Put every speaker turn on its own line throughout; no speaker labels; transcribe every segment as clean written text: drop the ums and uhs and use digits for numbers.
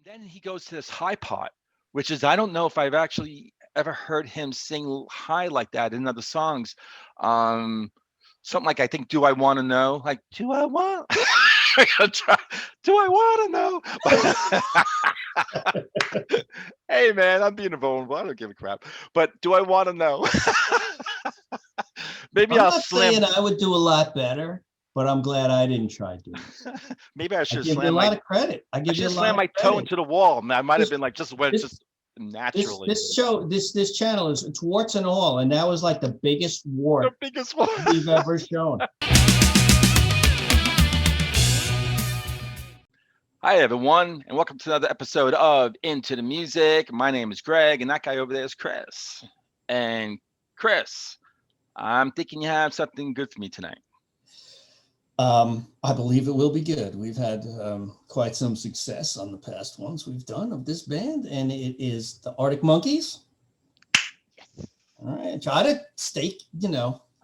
Then he goes to this high part, which is I don't know if I've actually ever heard him sing high like that in other songs. Um, Something like I think "Do I Want to Know?" Like "Do I want? Do I want to know?" Hey man, I'm being vulnerable. I don't give a crap. But do I want to know? Maybe
I'm
I'll
not
slam.
saying I would do a lot better, but I'm glad I didn't try doing it.
Maybe I
I
should
give you a
slam my.
lot of credit. I
I
give you
should
a
slam
lot of
my toe
credit.
into the wall. I might have
This
been like just went
this
just
this
naturally.
this show this channel is it's warts and all, and that was like the biggest
The
wart
biggest one.
we've ever shown.
Hi, everyone, and welcome to another episode of Into the Music. My name is Greg, and that guy over there is Chris. And Chris, I'm thinking you have something good for me tonight.
I believe it will be good. We've had quite some success on the past ones we've done of this band, and it is the Arctic Monkeys. All right, try to stay,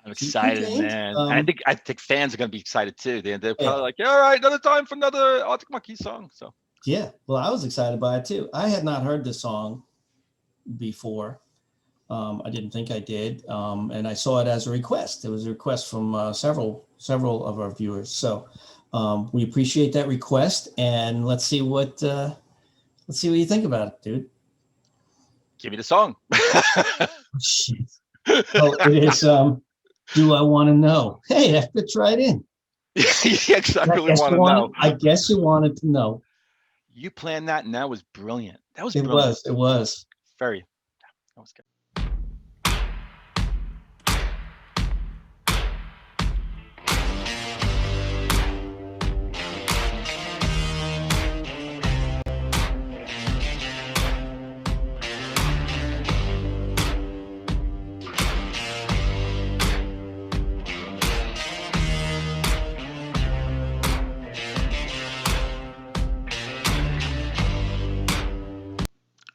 I'm
keep
excited,
contained.
man. And I think fans are going to be excited too. They're probably
Yeah.
like, "Yeah, all right, another time for another Arctic Monkeys song." So
Yeah, well, I was excited by it too. I had not heard this song before. I didn't think I did, and I saw it as a request. It was a request from several of our viewers. So we appreciate that request, and let's see what you think about it, dude.
give me the song.
Shit. Well, it is. Do I want to know? Hey, that fits right in.
Yes, I really want to know.
I guess you wanted to know.
You planned that, and that was brilliant. That was
It
brilliant.
was. It was.
Very. That was good.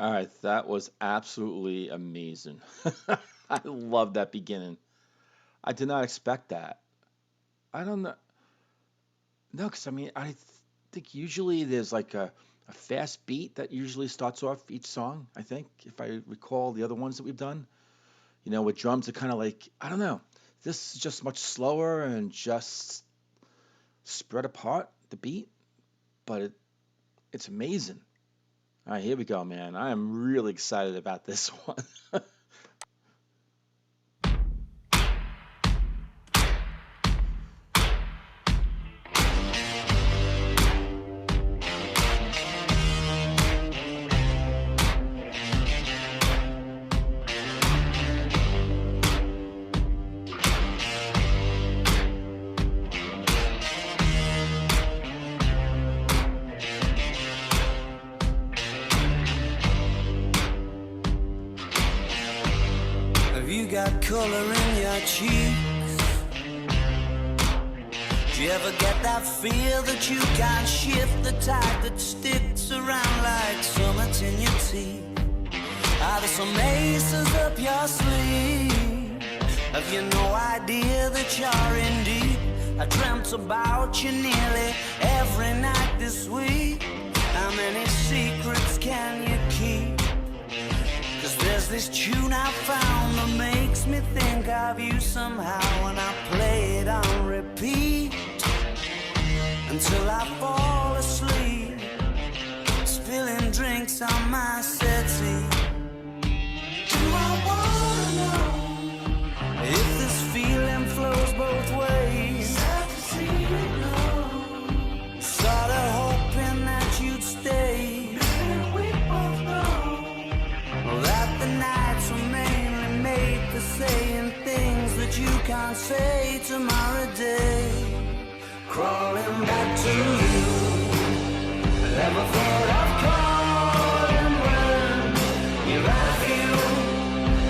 All right, that was absolutely amazing. I love that beginning. I did not expect that. I don't know. No, because I mean, think usually there's like a fast beat that usually starts off each song. I think, if I recall the other ones that we've done, with drums are kind of like, I don't know. This is just much slower and just spread apart the beat, but it's amazing. All right, here we go, man. I am really excited about this one.
Have you got color in your cheeks? Do you ever get that feel that you can't shift, the tide that sticks around like summits in your teeth? Are there some aces up your sleeve? Have you no idea that you're in deep? I dreamt about you nearly every night this week. How many secrets can you keep? Cause there's this tune I found that makes me think of you somehow, and I play it on repeat until I fall asleep, spilling drinks on my settee. Do I wanna know if this feeling flows both ways? Sad to see you go. Started hoping that you'd stay. We both know that the nights were mainly made for saying things that you can't say tomorrow day. Crawling back to you, never thought I'd calling when you're out of you,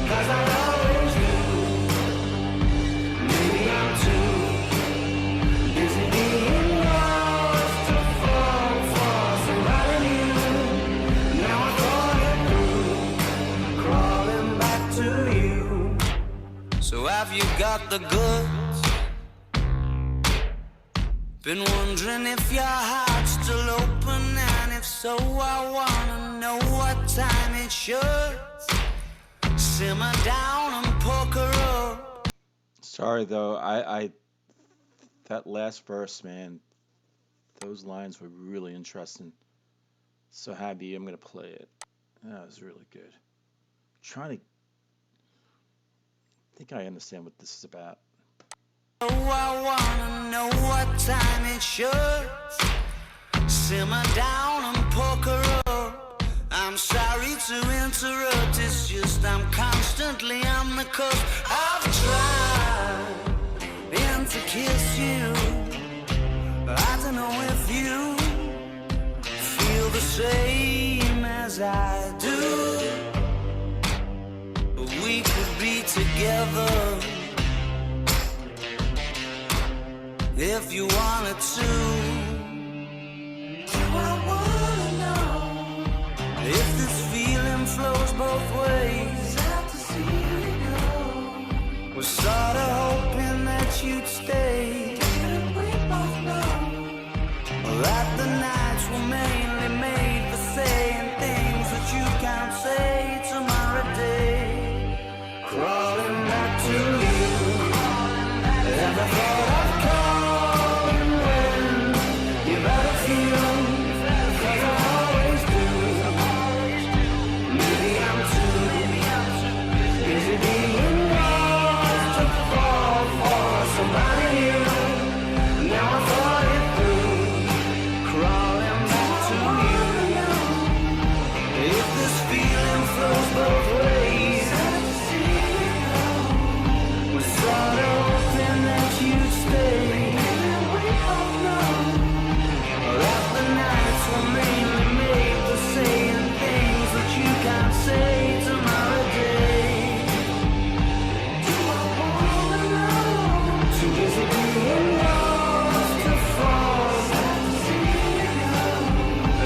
cause I always do. Maybe I'm too busy being lost to fall for somebody new. Now I thought it through, crawling back to you. So have you got the goods? Been wondering if your heart's still open, and if so, So I wanna know what time it should. Simmer down and poker up.
Sorry though, I that last verse, man, those lines were really interesting. So happy I'm gonna play it. That was really good. Trying to think I understand what this is about.
So I wanna know what time it should. Simmer down and poker up. I'm sorry to interrupt, it's just I'm constantly on the cusp. I've tried and to kiss you. I don't know if you feel the same as I do. But we could be together if you wanted to. Do I wanna know if this feeling flows both ways? Out to see it go. Was sorta hoping that you'd stay. And we both know that the nights were mainly made for saying things that you can't say tomorrow day. Crawling back to you. Ever thought I'd call when you better feel? Cause I always do. Maybe I'm too busy being lost to fall for somebody new. Now I thought it through. Crawling back to you. If this feeling flows both ways, was sorta hoping that you'd stay. We both know that the nights were mainly made for saying things that you can't say tomorrow day. Do I wanna know? Too busy being lost to fall.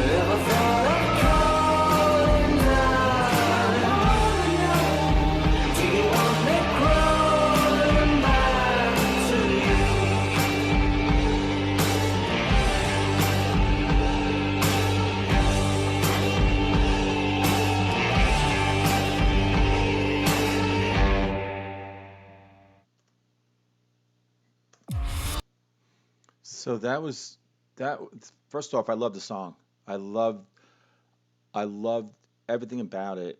Ever thought of calling down? Do you want me crawling back to you?
So that was that. First off, I love the song. I love I loved everything about it.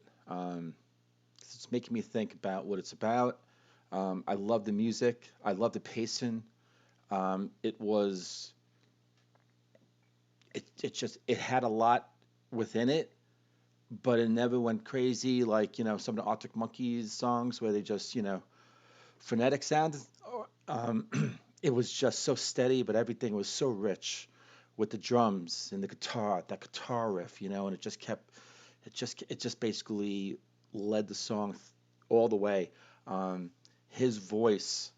It's making me think about what it's about. I love the music. I love the pacing. It was it just it had a lot within it, but it never went crazy like some of the Arctic Monkeys songs where they just frenetic sound. Um, it was just so steady, but everything was so rich with the drums and the guitar, that guitar riff, and it just kept, it just basically led the song all the way. His voice,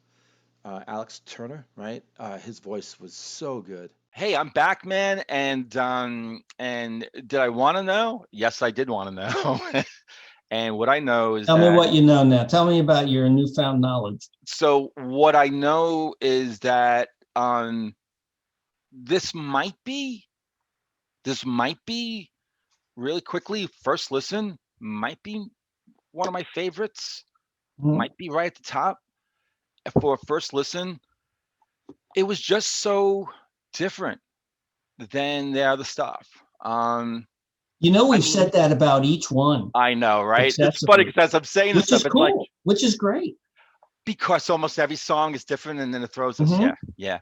Alex Turner, right? His voice was so good. Hey, I'm back, man, and did I want to know? Yes, I did want to know. And what I know is
Tell me
that
what you know now. Tell me about your newfound knowledge.
so what I know is that this might be this might be really quickly first listen might be one of my favorites.
Mhm.
Might be right at the top for a first listen. It was just so different than the other stuff. Um,
You know,
I
we've said that about each one
I know, right? It's funny
successively,
because as I'm saying this
which is
stuff, it's like
cool, which is great.
because almost every song is different, and then it throws us.
Mhm.
Yeah, yeah.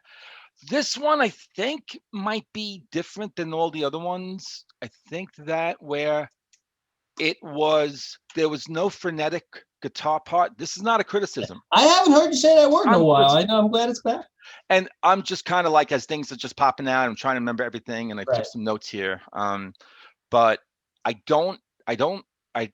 This one I think might be different than all the other ones. I think that where there was no frenetic guitar part. This is not a criticism.
I haven't heard you say that word in a
I'm
while.
just
I know. I'm glad it's back.
and I'm just kind of like as things are just popping out, I'm trying to remember everything and I
Right.
took some notes here. But I don't I don't I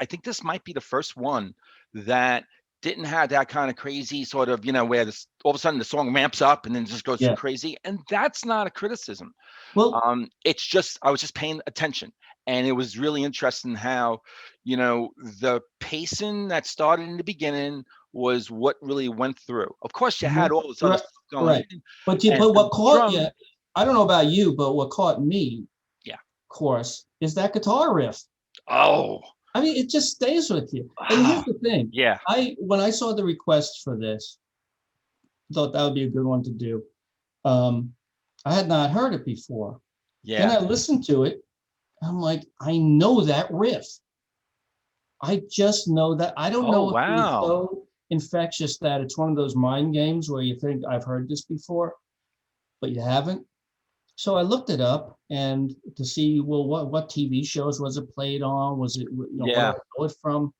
think this might be the first one that didn't have that kind of crazy sort of, where this all of a sudden the song ramps up and then just goes
Yeah.
crazy. And that's not a criticism.
Well,
It's just I was just paying attention, and it was really interesting how, the pacing that started in the beginning was what really went through. Of course, you had all this other
right,
stuff going
right.
in,
But
and
what
the
caught
drum.
you? I don't know about you, but what caught me
Yeah.
course, is that guitar riff.
Oh,
I mean, it just stays with you. And here's the thing.
yeah.
When I saw the request for this, thought that would be a good one to do. I had not heard it before. Then
Yeah.
I listened to it. I'm like, I know that riff. I just know that. I don't know if
wow.
it's so infectious that it's one of those mind games where you think I've heard this before, but you haven't. So I looked it up and to see, well, what TV shows was it played on? Was it, where
Yeah.
I know it from?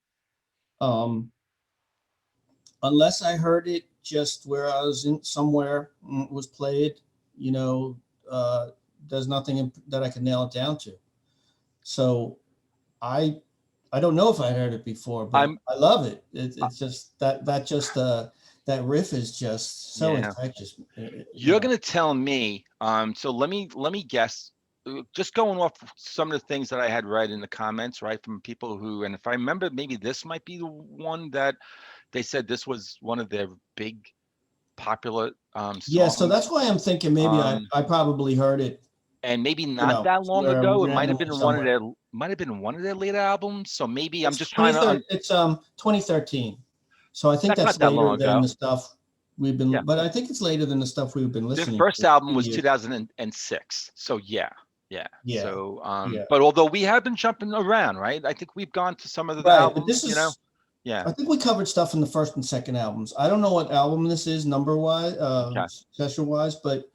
Unless I heard it just where I was in somewhere, it was played, there's nothing that I can nail it down to. So I don't know if I heard it before, but I love it. It's just that riff is just so
Yeah.
infectious.
You're gonna tell me. So let me guess. Just going off some of the things that I had read in the comments, right, from people who, and if I remember, maybe this might be the one that they said this was one of their big popular songs.
Yeah, so that's why I'm thinking maybe I probably heard it.
And maybe not that long
where
ago. It might have
randomly
been one of their later albums. So maybe I'm
It's
just trying to.
It's 2013. So I think
That's
that's
not that
later
long
than
ago.
the stuff we've been.
Yeah.
But I think it's later than the stuff we've been listening.
Their first
to.
album was
Yeah.
2006. So yeah.
Yeah.
So
Yeah.
but although we have been jumping around, right? I think we've gone to some of the
Right,
albums,
but this is.
Yeah.
I think we covered stuff in the first and second albums. I don't know what album this is number wise, session wise, but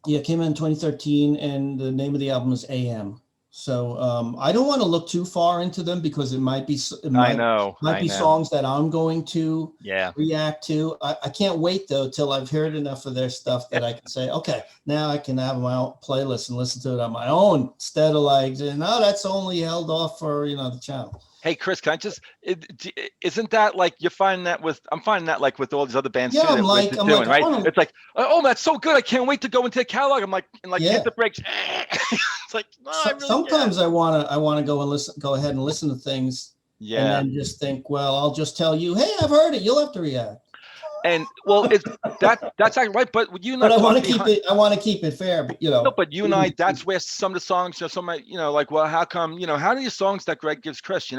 yeah, it came in 2013, and the name of the album is AM. So I don't want to look too far into them because it might be songs that I'm going to react to. I can't wait though till I've heard enough of their stuff that I can say, okay, now I can have my own playlist and listen to it on my own instead of like, no, that's only held off for the channel.
Hey Chris, can I just? Isn't that like you're finding that with? I'm finding that like with all these other bands too.
Yeah,
I'm like, right? It's like, oh, that's so good. I can't wait to go into the catalog. I'm like, hit the brakes. It's like, no,
sometimes I wanna go ahead and listen to things.
Yeah.
And then just think, well, I'll just tell you, hey, I've heard it. You'll have to react.
And well, that's actually right. But you and
I want to keep it. I want to keep it fair. But
No, but you and I, that's where some of the songs, like, well, how come, how do these songs that Greg gives Chris,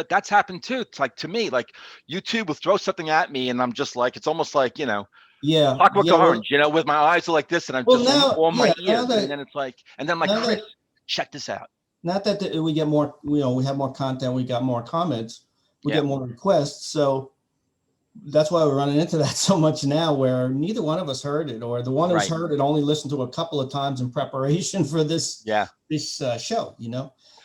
that's happened too. It's like, to me, like YouTube will throw something at me and I'm just like, it's almost like, Clockwork Orange, with my eyes are like this and I'm just on my ears. And then it's like, and then I'm like, Chris, check this out.
Not that we get more, we have more content, we got more comments, we get more requests. So that's why we're running into that so much now, where neither one of us heard it, or the one who's heard it only listened to a couple of times in preparation for this show,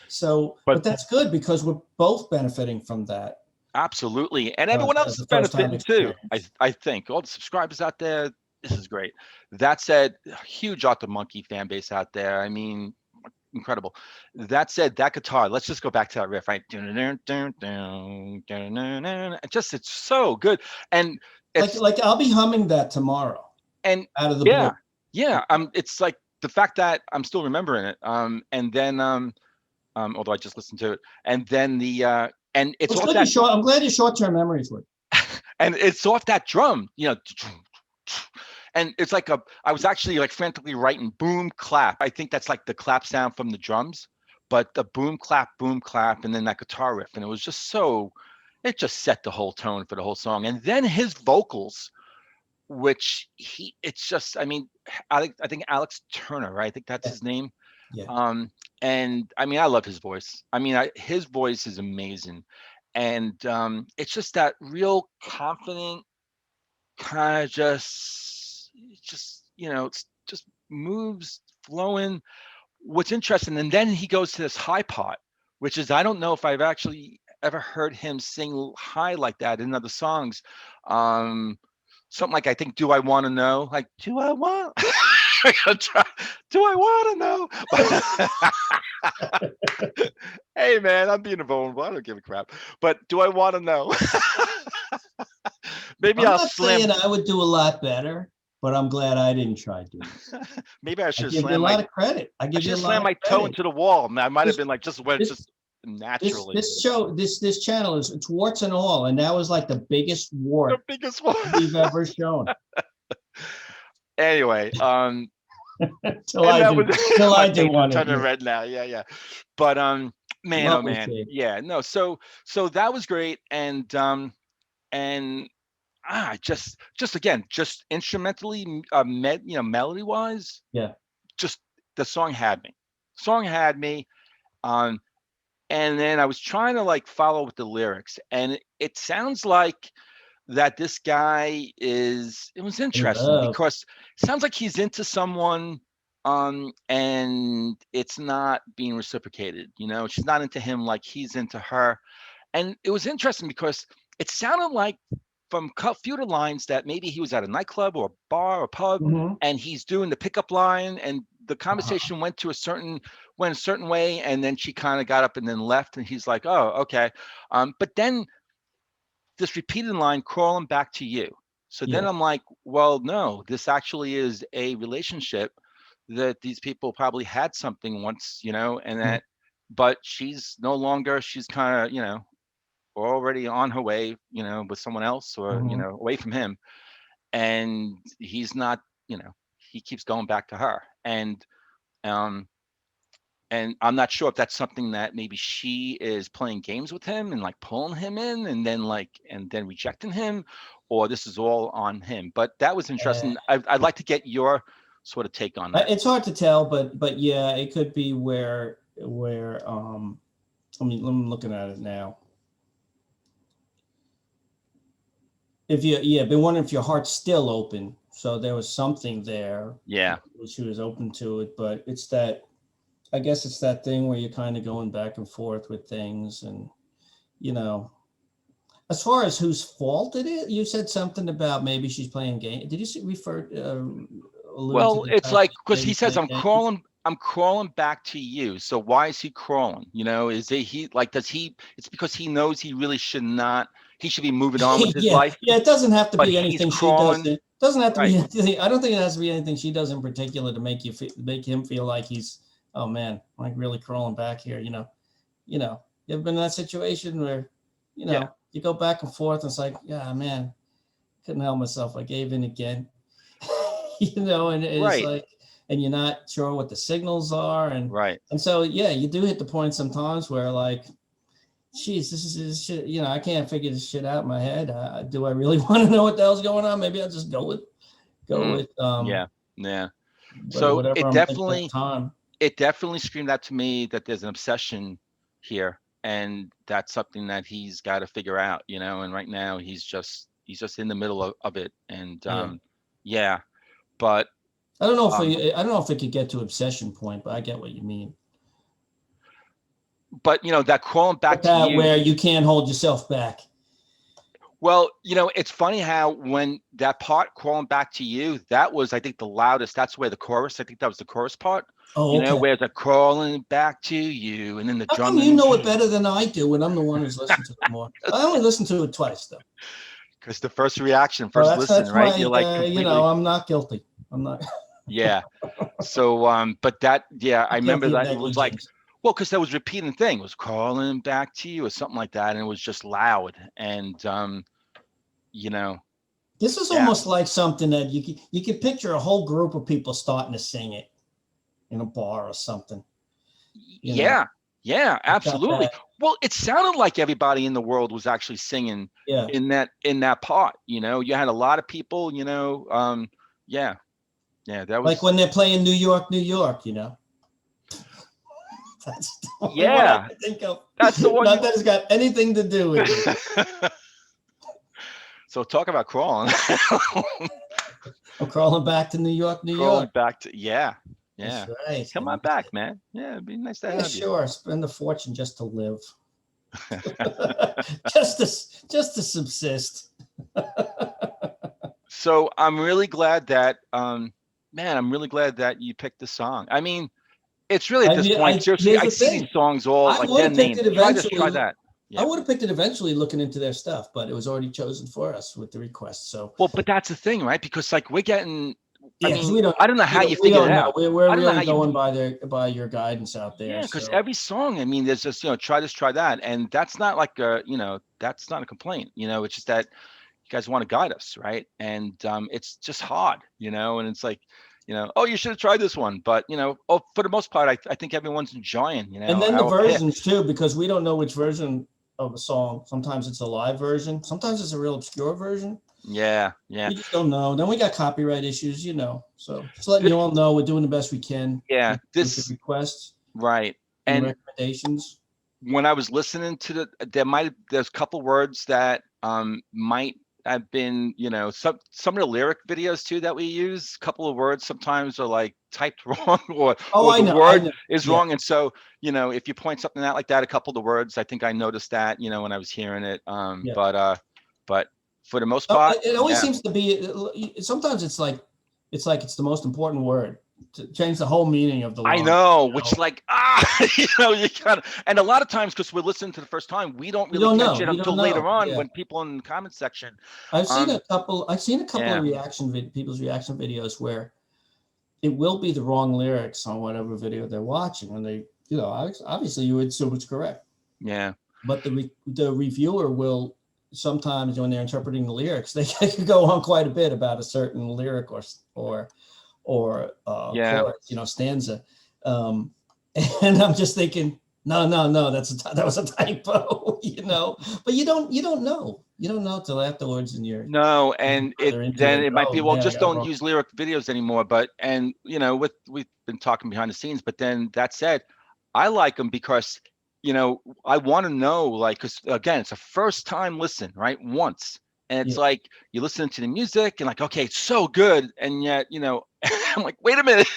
So, but that's good because we're both benefiting from that.
Absolutely, and everyone else is benefiting too. I think all the subscribers out there, this is great. That said, huge Arctic Monkey fan base out there. I mean, incredible. That said, that guitar, let's just go back to that riff, right? It's so good. And it's
like I'll be humming that tomorrow.
And
out of the blue.
Yeah. It's like the fact that I'm still remembering it. And then although I just listened to it. And then and it's off that
I'm glad your short-term memories work.
And it's off that drum, and it's like I was actually like frantically writing boom clap. I think that's like the clap sound from the drums, but the boom clap, and then that guitar riff. And it was just it just set the whole tone for the whole song. And then his vocals, which it's just, I mean, I think Alex Turner, right? I think that's his name.
Yeah.
And I mean, I love his voice. I mean, his voice is amazing. And it's just that real confident kind of just it's just moves flowing. What's interesting, and then he goes to this high part, which is, I don't know if I've actually ever heard him sing high like that in other songs. Something like, I think, Do I Want to Know? Like, do I want to know? Hey man, I'm being vulnerable. I don't give a crap. But do I want to know? Maybe
I'm not saying I would do a lot better, but I'm glad I didn't try doing it.
Maybe I should
give you a lot of credit. I give you a lot of credit.
Slam my toe into the wall. I might have been like, just naturally.
This channel it's warts and all, and that was like the biggest wart we've ever shown.
Anyway,
Till
And
I
that
do,
was
till
my
I do
face is
want it.
turning
Yeah.
red now. Yeah, yeah. But man, oh
Lovely
man,
kid.
yeah, no. So that was great, and just again, just instrumentally, melody wise,
Yeah.
just the song had me. Song had me. Um, and then I was trying to like follow with the lyrics, and it sounds like that this guy is. It was
In
interesting
love.
because it sounds like he's into someone, and it's not being reciprocated. She's not into him like he's into her, and it was interesting because it sounded like from few of the lines that maybe he was at a nightclub or a bar or pub,
Hmm.
and he's doing the pickup line, and the
Uh-huh.
conversation went a certain way, and then she kind of got up and then left, and he's like, oh, okay. But then this repeated line, crawling back to you. So then
Yeah.
I'm like, well, no, this actually is a relationship that these people probably had something once, and
Mhm.
that, but she's no longer, she's kind of, already on her way, with someone else, or,
Mhm.
away from him. And he's not, he keeps going back to her. Um, and I'm not sure if that's something that maybe she is playing games with him and like pulling him in, and then rejecting him, or this is all on him. But that was
Uh,
interesting. I'd like to get your sort of take on that.
it's hard to tell, but yeah, it could be where I'm looking at it now. If you yeah, been wondering if your heart's still open. So there was something there.
Yeah.
She was open to it, but it's that I guess it's that thing where you're kind of going back and forth with things, and you know, as far as whose fault it is, you said something about maybe she's playing game. Did you allude to
Well,
the
it's
fact
like
she's
because he
maybe
says,
playing games?
I'm crawling back to you. So why is he crawling? Is it he like does he? It's because he knows he really should not. He should be moving on with his
Yeah,
life,
yeah. It doesn't have to
but
be
he's
anything she does.
crawling.
It doesn't have to be
Right.
anything. I don't think it has to be anything she does in particular to make him feel like he's, oh man, like really crawling back here. You ever been in that situation where,
Yeah.
you go back and forth and it's like, yeah, man, couldn't help myself. I gave in again, and it's
Right.
like, and you're not sure what the signals are. And,
Right.
and so, yeah, you do hit the point sometimes where like, geez, this shit, I can't figure this shit out in my head. Do I really want to know what the hell's going on? Maybe I'll just go
Mm,
with,
yeah. Yeah. So
whatever I'm thinking at the time.
it definitely screamed out to me that there's an obsession here, and that's something that he's got to figure out, and right now he's just in the middle of it. And
Yeah.
yeah, but um
I don't know if it could get to obsession point, but I get what you mean.
that crawling back
But
to
that
you.
where you can't hold yourself back.
Well, it's funny how when that part crawling back to you, that was, I think, the loudest. That's where the chorus, I think that was the chorus part,
Oh, okay.
where the crawling back to you, and then the
How come you
drumming.
know it better than I do when I'm the one who's listened to it more? I only listened to it twice though.
Because the first reaction,
So
first listen,
that's
right?
my
You're like completely,
I'm not guilty. I'm not
yeah. So, but that, yeah, I remember
guilty of
that it was like,
negligence.
well, because that was repeating thing, it was crawling back to you or something like that, and it was just loud, and you know,
This is
yeah,
almost like something that you can picture a whole group of people starting to sing it in a bar or something. You know,
yeah, yeah,
it's got
absolutely.
that.
Well, it sounded like everybody in the world was actually singing
Yeah,
in that part. You had a lot of people. Yeah, yeah, that
like
was,
when they're playing New York, New York. That's the only one I
yeah,
can think of.
that's the one
Not
you.
that it's got anything to do with it.
So talk about crawling.
I'm crawling back to New York, New
Crawling
York.
back to, yeah,
That's
yeah.
right.
Come on back, man. Yeah, it'd be nice to
Yeah,
have you.
sure. Spend a fortune just to live, just to subsist.
So I'm really glad that, man, I'm really glad that you picked the song. I mean, it's really at this point, seriously,
Here's
I
the
see
thing.
these songs all
I
like
would
their
have picked
names.
it
Try this, try
eventually.
that.
I
Yeah.
would have picked it eventually looking into their stuff, but it was already chosen for us with the request. So
Well, but that's the thing, right? Because like we're getting, I
yeah, because
mean, I don't know how you
we
figured
don't
it
know.
out.
We're
I don't know
really
how you,
going by your guidance out there.
yeah, because
So
every song, I mean, there's just, try this, try that. And that's not like that's not a complaint. It's just that you guys want to guide us, right? And it's just hard, and it's like, oh, you should have tried this one. But for the most part, I think everyone's enjoying.
And then the
our pick.
versions too, because we don't know which version of a song. Sometimes it's a live version. Sometimes it's a real obscure version.
Yeah.
We just don't know. Then we got copyright issues, So just letting you all know we're doing the best we can.
Yeah,
with the requests
right.
and
And
recommendations.
when I was listening to there's a couple words that might have been, some of the lyric videos too that we use. A couple of words sometimes are like typed wrong, or the word is wrong. And so, if you point something out like that, a couple of the words, I think I noticed that, when I was hearing it. But for the most part,
it always seems to be. Sometimes it's like it's the most important word to change the whole meaning of the line.
I know, which like you kind of, and a lot of times because we're listening to the first time, we don't really catch it until later on when people in the comment section.
I've seen a couple of people's reaction videos where it will be the wrong lyrics on whatever video they're watching, and they, obviously you would assume it's correct.
Yeah.
But the reviewer will sometimes, when they're interpreting the lyrics, they can go on quite a bit about a certain lyric or chorus, stanza. And I'm just thinking, no, that was a typo, but you don't know till afterwards, and you're
no, and it might be, well, just don't use lyric videos anymore. But we've been talking behind the scenes, but then that said, I like them because I want to know, like, because again, it's a first time listen, right? Once. And it's like, you listen to the music and like, okay, it's so good. And yet, I'm like, wait a minute,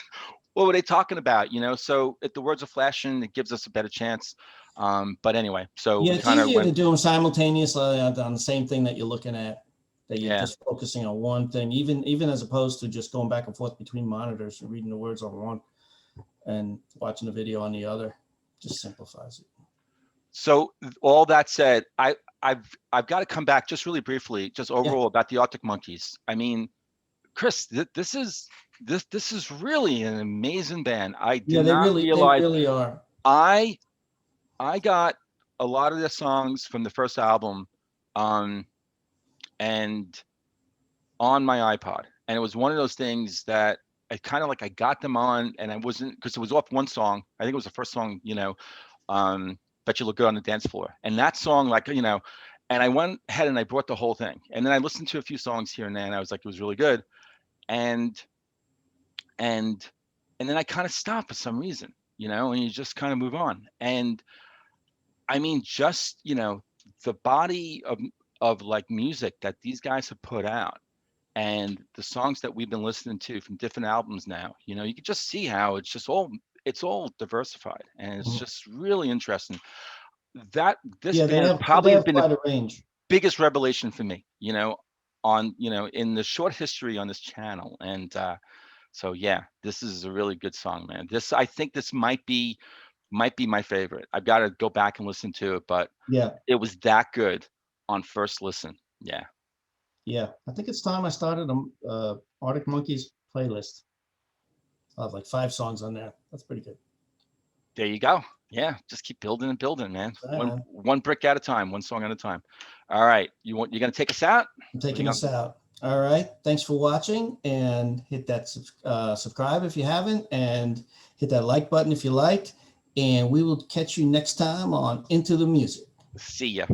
what were they talking about? So if the words are flashing, it gives us a better chance. But anyway, so
it's easier to do them simultaneously on the same thing that you're looking at, that you're just focusing on one thing, even as opposed to just going back and forth between monitors and reading the words on one and watching the video on the other. Just simplifies it. So
all that said, I've got to come back just really briefly, just overall about the Arctic Monkeys. I mean, Chris, this is really an amazing band. I did not realize.
They really are.
I got a lot of their songs from the first album, and on my iPod, and it was one of those things that I kind of like. I got them on, and I wasn't, because it was off one song. I think it was the first song, Bet You Look Good on the Dance Floor. And that song, like, and I went ahead and I brought the whole thing. And then I listened to a few songs here and there, and I was like, it was really good. And then I kind of stopped for some reason, and you just kind of move on. And I mean, just, the body of like music that these guys have put out, and the songs that we've been listening to from different albums now, you can just see how it's all diversified, and it's just really interesting. That this band probably has been the
range.
Biggest revelation for me, in the short history on this channel. And so yeah, this is a really good song, man. I think this might be my favorite. I've got to go back and listen to it, but it was that good on first listen. Yeah, I think it's time I started a Arctic Monkeys playlist. I have like 5 songs on there. That's pretty good. There you go. Yeah, just keep building and building, man. One brick at a time, one song at a time. All right, you're gonna take us out? I'm taking us out. All right. Thanks for watching, and hit that subscribe if you haven't, and hit that like button if you liked. And we will catch you next time on Into the Music. See ya.